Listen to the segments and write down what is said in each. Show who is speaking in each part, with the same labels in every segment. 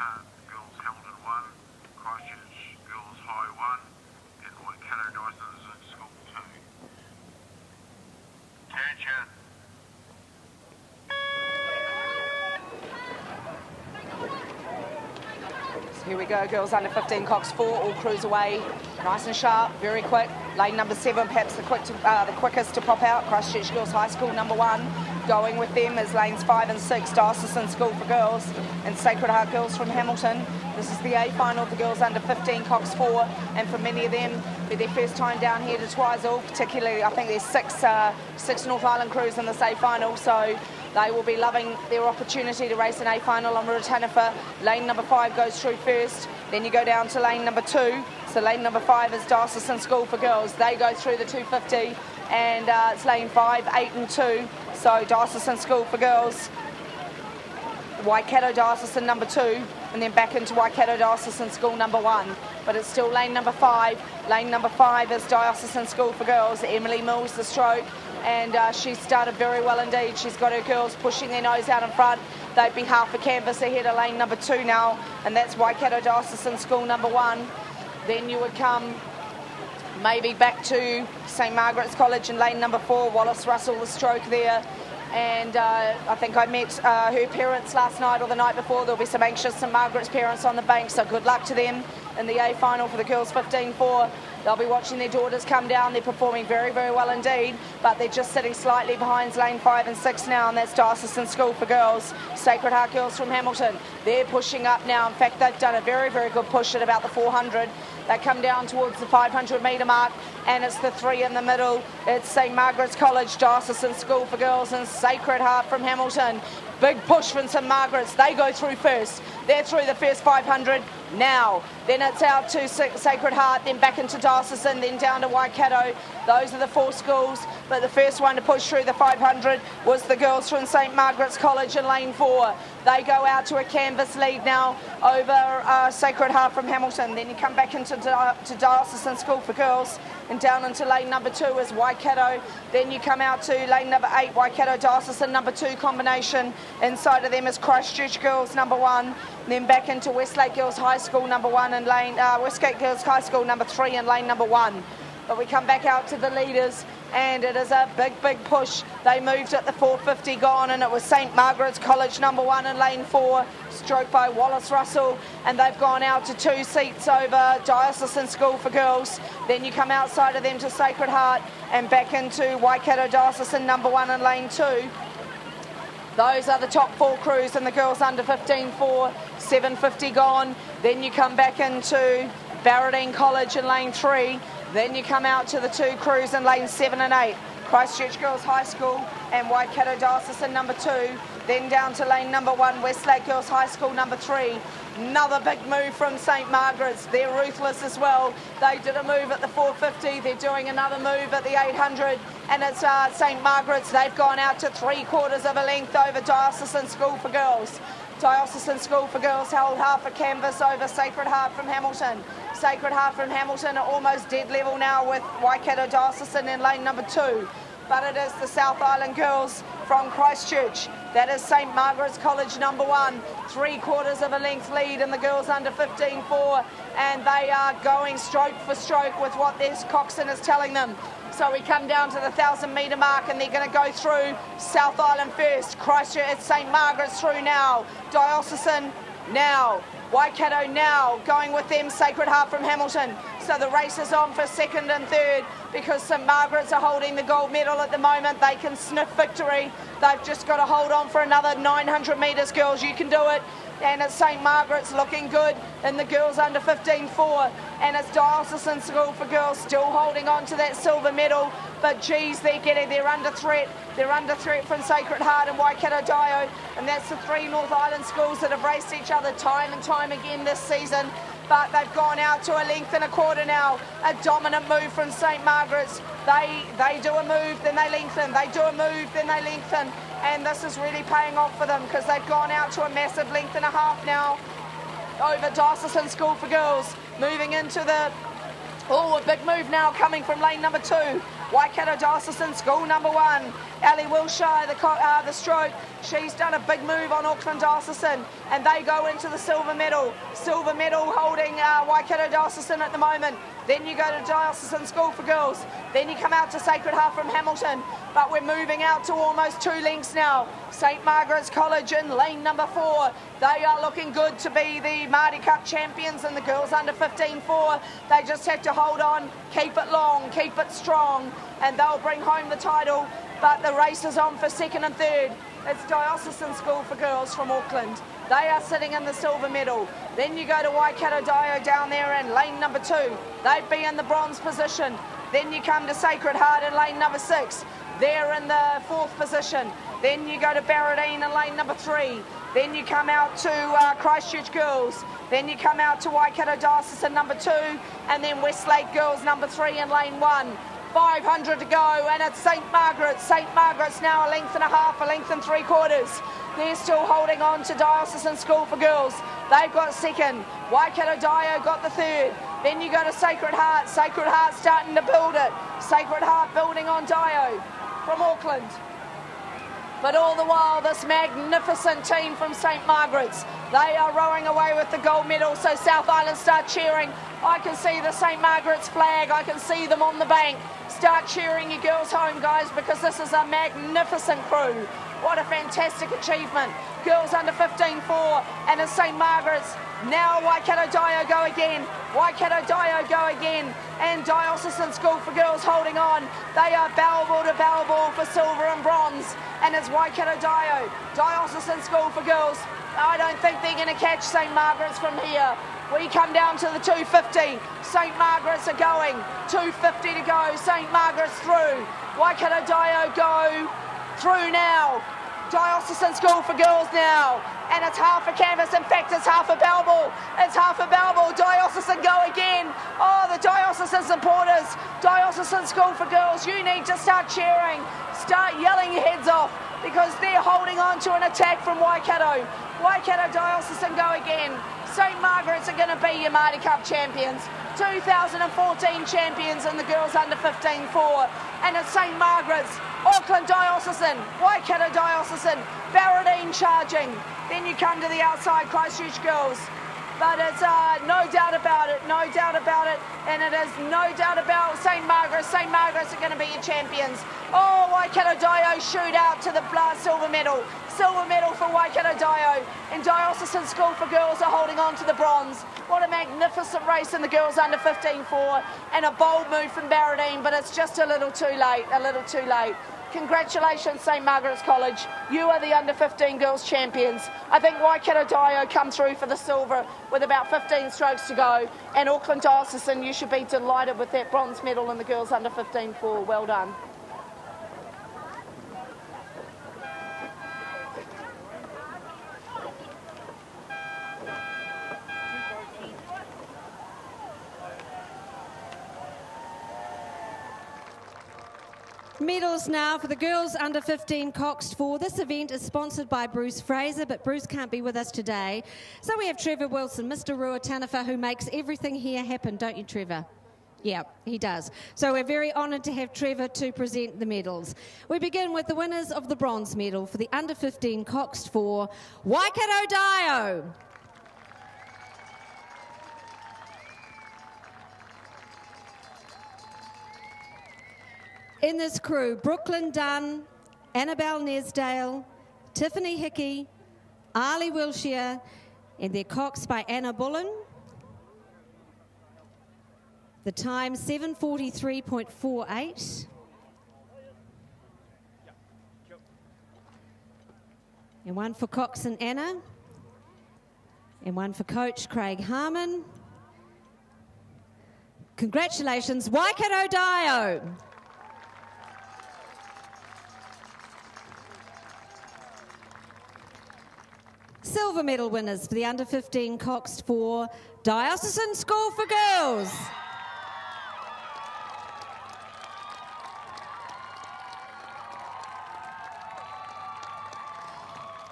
Speaker 1: Heart Girls Hamilton 1, Christchurch Girls High 1, and Waikato Dyson's in School 2. Attention.
Speaker 2: So here we go, girls under 15, Coxed 4, all crews away, nice and sharp, very quick. Lane number 7, perhaps the quickest to pop out. Christchurch Girls High School number 1. Going with them is lanes 5 and 6, Diocesan School for Girls and Sacred Heart Girls from Hamilton. This is the A final of the girls under 15, Coxed 4, and for many of them, it'll be their first time down here to Twizel, particularly I think there's six North Island crews in this A final, so they will be loving their opportunity to race an A final on Ruataniwha. Lane number 5 goes through first, then you go down to lane number 2. So lane number 5 is Diocesan School for Girls. They go through the 250, and it's lane 5, 8 and 2. So Diocesan School for Girls, Waikato Diocesan number 2, and then back into Waikato Diocesan School number 1. But it's still lane number 5. Lane number 5 is Diocesan School for Girls. Emily Mills, the stroke, and she started very well indeed. She's got her girls pushing their nose out in front. They'd be half a canvas ahead of lane number 2 now, and that's Waikato Diocesan School number 1. Then you would come maybe back to St Margaret's College in lane number 4, Wallace Russell, the stroke there. And I think I met her parents last night or the night before. There'll be some anxious St Margaret's parents on the bank, so good luck to them in the A final for the girls 15-4. They'll be watching their daughters come down. They're performing very, very well indeed, but they're just sitting slightly behind lane 5 and 6 now, and that's Diocesan School for Girls, Sacred Heart Girls from Hamilton. They're pushing up now. In fact, they've done a very, very good push at about the 400. They come down towards the 500 metre mark, and it's the 3 in the middle. It's St Margaret's College, Diocesan School for Girls, and Sacred Heart from Hamilton. Big push from St Margaret's. They go through first. They're through the first 500 now. Then it's out to Sacred Heart, then back into Diocesan, then down to Waikato. Those are the 4 schools, but the first one to push through the 500 was the girls from St Margaret's College in lane 4. They go out to a canvas lead now over Sacred Heart from Hamilton. Then you come back into Diocesan School for Girls, and down into lane number 2 is Waikato. Then you come out to lane number 8, Waikato Diocesan number 2 combination. Inside of them is Christchurch Girls number 1. And then back into Westlake Girls High School number 1 and Westgate Girls High School number 3 and lane number 1. But we come back out to the leaders, and it is a big, big push. They moved at the 450 gone, and it was St Margaret's College number 1 in lane 4, stroked by Wallace Russell, and they've gone out to 2 seats over Diocesan School for Girls. Then you come outside of them to Sacred Heart and back into Waikato Diocesan number 1 in lane 2. Those are the top 4 crews in the girls under 15-4, 750 gone. Then you come back into Barradine College in lane 3. Then you come out to the 2 crews in lane 7 and 8, Christchurch Girls High School and Waikato Diocesan number 2. Then down to lane number 1, Westlake Girls High School number 3. Another big move from St Margaret's. They're ruthless as well. They did a move at the 450. They're doing another move at the 800. And it's St Margaret's. They've gone out to 3/4 of a length over Diocesan School for Girls. Diocesan School for Girls held half a canvas over Sacred Heart from Hamilton. Sacred Heart from Hamilton are almost dead level now with Waikato Diocesan in lane number 2. But it is the South Island girls from Christchurch. That is St Margaret's College number 1. 3/4 of a length lead in the girls under 15-4. And they are going stroke for stroke with what this Coxed is telling them. So we come down to the 1,000 metre mark, and they're going to go through South Island first. Christchurch, it's St Margaret's through now. Diocesan now. Waikato now, going with them, Sacred Heart from Hamilton. So the race is on for 2nd and 3rd because St Margaret's are holding the gold medal at the moment. They can sniff victory. They've just got to hold on for another 900 metres, girls. You can do it. And it's St Margaret's looking good in the girls under 15-4. And it's Diocesan School for Girls still holding on to that silver medal. But geez, they're under threat. They're under threat from Sacred Heart and Waikato Dio. And that's the 3 North Island schools that have raced each other time and time again this season. But they've gone out to a length and a quarter now. A dominant move from St Margaret's. They do a move, then they lengthen. They do a move, then they lengthen. And this is really paying off for them because they've gone out to a massive length and a half now over Diocesan School for Girls. Moving into the... Oh, a big move now coming from lane number 2. Waikato Diocesan School number 1. Ellie Wilshire, the stroke. She's done a big move on Auckland Diocesan, and they go into the silver medal. Silver medal holding Waikato Diocesan at the moment. Then you go to Diocesan School for Girls. Then you come out to Sacred Heart from Hamilton. But we're moving out to almost 2 lengths now. St Margaret's College in lane number 4. They are looking good to be the Maadi Cup champions in the girls under 15-4. They just have to hold on, keep it long, keep it strong, and they'll bring home the title. But the race is on for 2nd and 3rd. It's Diocesan School for Girls from Auckland. They are sitting in the silver medal. Then you go to Waikato Dio down there in lane number 2. They'd be in the bronze position. Then you come to Sacred Heart in lane number 6. They're in the 4th position. Then you go to Barradine in lane number 3. Then you come out to Christchurch Girls. Then you come out to Waikato Diocesan number 2. And then Westlake Girls number 3 in lane 1. 500 to go, and it's St Margaret's. St Margaret's now a length and a half, a length and 3/4. They're still holding on to Diocesan School for Girls. They've got 2nd. Waikato Dio got the 3rd. Then you go to Sacred Heart. Sacred Heart starting to build it. Sacred Heart building on Dio from Auckland. But all the while, this magnificent team from St Margaret's, they are rowing away with the gold medal. So South Island start cheering. I can see the St Margaret's flag. I can see them on the bank. Start cheering your girls home, guys, because this is a magnificent crew. What a fantastic achievement. Girls under 15-4, and it's St Margaret's. Now Waikato Dio go again. Waikato Dio go again. And Diocesan School for Girls holding on. They are bowel to bowel for silver and bronze. And it's Waikato Dio. Diocesan School for Girls. I don't think they're going to catch St Margaret's from here. We come down to the 250. St Margaret's are going. 250 to go. St Margaret's through. Waikato Dio go through now. Diocesan School for Girls now. And it's half a canvas. In fact, it's half a bell ball. It's half a bell ball. Diocesan go again. Oh, the Diocesan supporters. Diocesan School for Girls, you need to start cheering. Start yelling your heads off, because they're holding on to an attack from Waikato. Waikato Diocesan go again. St Margaret's are going to be your Maadi Cup champions. 2014 champions in the girls under 15-4. And it's St Margaret's, Auckland Diocesan, Waikato Diocesan, Barradine charging. Then you come to the outside Christchurch Girls. But it's no doubt about it, no doubt about it. And it is no doubt about St Margaret's. St Margaret's are going to be your champions. Oh, Waikato Dio shoot out to the silver medal. Silver medal for Waikato Dio. And Diocesan School for Girls are holding on to the bronze. What a magnificent race in the girls under 15-4. And a bold move from Barradine, but it's just a little too late, a little too late. Congratulations, St Margaret's College. You are the under 15 girls champions. I think Waikato Dio come through for the silver with about 15 strokes to go. And Auckland Diocesan, you should be delighted with that bronze medal in the girls under 15-4. Well done.
Speaker 3: Medals now for the girls under 15 Coxed 4. This event is sponsored by Bruce Fraser, but Bruce can't be with us today. So we have Trevor Wilson, Mr. Ruataniwha, who makes everything here happen, don't you, Trevor? Yeah, he does. So we're very honoured to have Trevor to present the medals. We begin with the winners of the bronze medal for the under 15 Coxed 4, Waikato Dio. In this crew, Brooklyn Dunn, Annabelle Nesdale, Tiffany Hickey, Ali Wilshire, and they're coxed by Anna Bullen. The time, 7:43.48. And one for Cox and Anna. And one for Coach Craig Harmon. Congratulations, Waikato Dio. Silver medal winners for the under 15 Coxed 4, Diocesan School for Girls.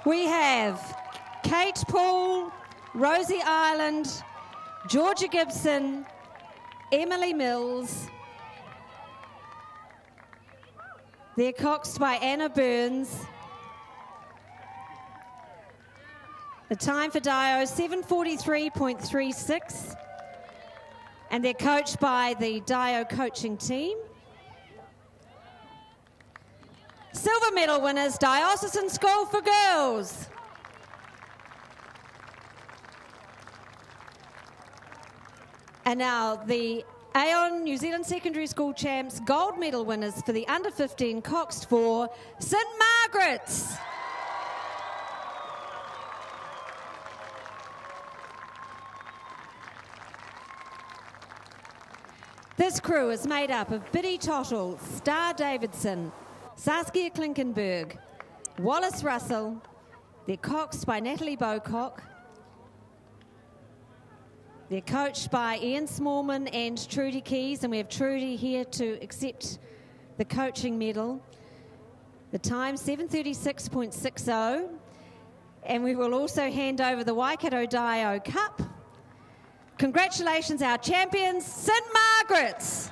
Speaker 3: We have Kate Poole, Rosie Ireland, Georgia Gibson, Emily Mills, They're coxed by Anna Burns. The time for Dio, 7:43.36. And they're coached by the Dio coaching team. Silver medal winners, Diocesan School for Girls. And now the Aon New Zealand Secondary School champs, gold medal winners for the under-15 Coxed for St Margaret's. This crew is made up of Biddy Tottle, Star Davidson, Saskia Klinkenberg, Wallace Russell. They're coxed by Natalie Bocock. They're coached by Ian Smallman and Trudy Keys, and we have Trudy here to accept the coaching medal. The time, 7:36.60. And we will also hand over the Waikato Dio Cup. Congratulations, our champions, St Margaret's.